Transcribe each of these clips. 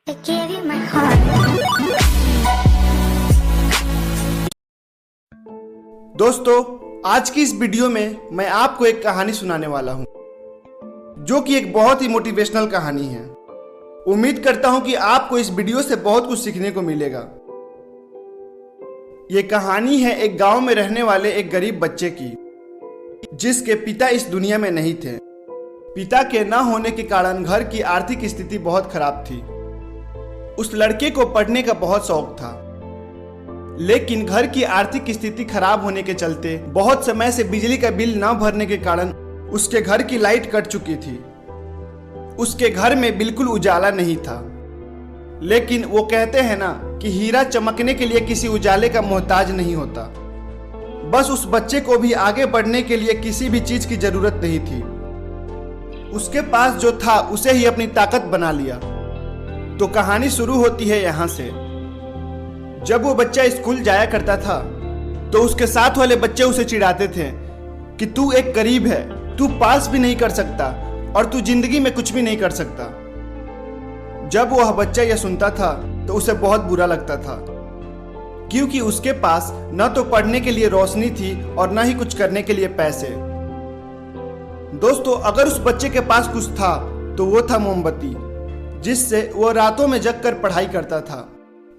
I gave you my heart. दोस्तों, आज की इस वीडियो में मैं आपको एक कहानी सुनाने वाला हूं, जो कि एक बहुत ही मोटिवेशनल कहानी है। उम्मीद करता हूं कि आपको इस वीडियो से बहुत कुछ सीखने को मिलेगा। ये कहानी है एक गांव में रहने वाले एक गरीब बच्चे की, जिसके पिता इस दुनिया में नहीं थे। पिता के न होने के कारण घर की आर्थिक स्थिति बहुत खराब थी। उस लड़के को पढ़ने का बहुत शौक था, लेकिन घर की आर्थिक स्थिति खराब होने के चलते बहुत समय से बिजली का बिल न भरने के कारण उसके घर की लाइट कट चुकी थी। उसके घर में बिल्कुल उजाला नहीं था। लेकिन वो कहते हैं ना कि हीरा चमकने के लिए किसी उजाले का मोहताज नहीं होता। बस उस बच्चे को भी आगे बढ़ने के लिए किसी भी चीज की जरूरत नहीं थी। उसके पास जो था उसे ही अपनी ताकत बना लिया। तो कहानी शुरू होती है यहाँ से। जब वो बच्चा स्कूल जाया करता था तो उसके साथ वाले बच्चे उसे चिढ़ाते थे कि तू एक गरीब है, तू पास भी नहीं कर सकता और तू जिंदगी में कुछ भी नहीं कर सकता। जब वह बच्चा यह सुनता था तो उसे बहुत बुरा लगता था, क्योंकि उसके पास न तो पढ़ने के लिए रोशनी थी और न ही कुछ करने के लिए पैसे। दोस्तों, अगर उस बच्चे के पास कुछ था तो वो था मोमबत्ती, जिससे वो रातों में जगकर पढ़ाई करता था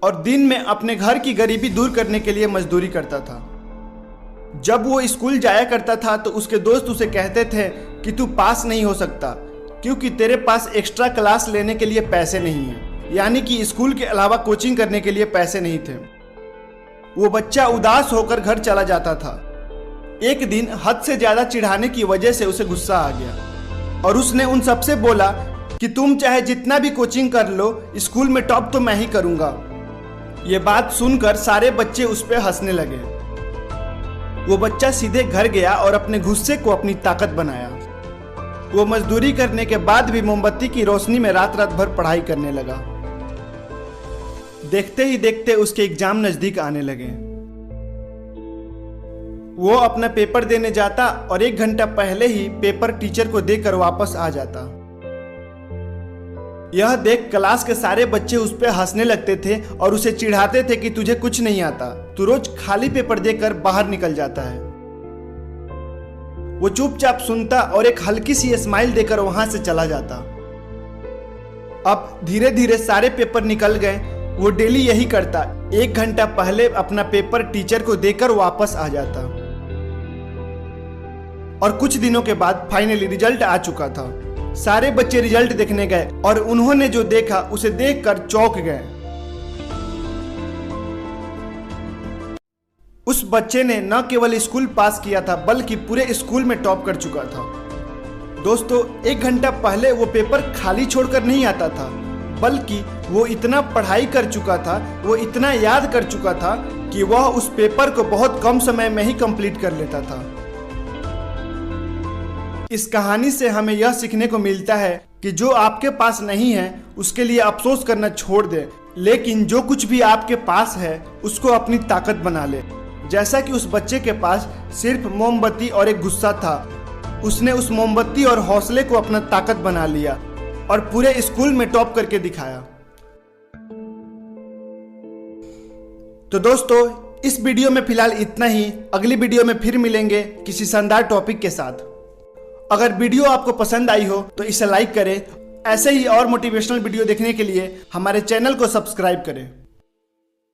और दिन में अपने घर की गरीबी दूर करने के लिए मजदूरी करता था। जब वो स्कूल जाया करता था तो उसके दोस्त उसे कहते थे कि तू पास नहीं हो सकता, क्योंकि तेरे पास एक्स्ट्रा क्लास लेने के लिए पैसे नहीं है, यानी कि स्कूल के अलावा कोचिंग करने के लिए पैसे नहीं थे। वो बच्चा उदास होकर घर चला जाता था। एक दिन हद से ज्यादा चिढ़ाने की वजह से उसे गुस्सा आ गया और उसने उन सबसे बोला कि तुम चाहे जितना भी कोचिंग कर लो, स्कूल में टॉप तो मैं ही करूंगा। ये बात सुनकर सारे बच्चे उस पर हंसने लगे। वो बच्चा सीधे घर गया और अपने गुस्से को अपनी ताकत बनाया। वो मजदूरी करने के बाद भी मोमबत्ती की रोशनी में रात रात भर पढ़ाई करने लगा। देखते ही देखते उसके एग्जाम नजदीक आने लगे। वो अपना पेपर देने जाता और 1 घंटा पहले ही पेपर टीचर को देकर वापस आ जाता। यह देख क्लास के सारे बच्चे उस पर हंसने लगते थे और उसे चिढ़ाते थे कि तुझे कुछ नहीं आता, तू रोज खाली पेपर देकर बाहर निकल जाता है। वो चुपचाप सुनता और एक हल्की सी स्माइल देकर वहां से चला जाता। अब धीरे धीरे सारे पेपर निकल गए। वो डेली यही करता, 1 घंटा पहले अपना पेपर टीचर को देकर वापस आ जाता। और कुछ दिनों के बाद फाइनली रिजल्ट आ चुका था। सारे बच्चे रिजल्ट देखने गए और उन्होंने जो देखा उसे देखकर चौंक गए। उस बच्चे ने न केवल स्कूल पास किया था, बल्कि पूरे स्कूल में टॉप कर चुका था। दोस्तों, 1 घंटा पहले वो पेपर खाली छोड़कर नहीं आता था, बल्कि वो इतना पढ़ाई कर चुका था, वो इतना याद कर चुका था कि वह उस पेपर को बहुत कम समय में ही कंप्लीट कर लेता था। इस कहानी से हमें यह सीखने को मिलता है कि जो आपके पास नहीं है उसके लिए अफसोस करना छोड़ दे, लेकिन जो कुछ भी आपके पास है उसको अपनी ताकत बना ले। जैसा कि उस बच्चे के पास सिर्फ मोमबत्ती और एक गुस्सा था, उसने उस मोमबत्ती और हौसले को अपना ताकत बना लिया और पूरे स्कूल में टॉप करके दिखाया। तो दोस्तों, इस वीडियो में फिलहाल इतना ही। अगली वीडियो में फिर मिलेंगे किसी शानदार टॉपिक के साथ। अगर वीडियो आपको पसंद आई हो तो इसे लाइक करें। ऐसे ही और मोटिवेशनल वीडियो देखने के लिए हमारे चैनल को सब्सक्राइब करें।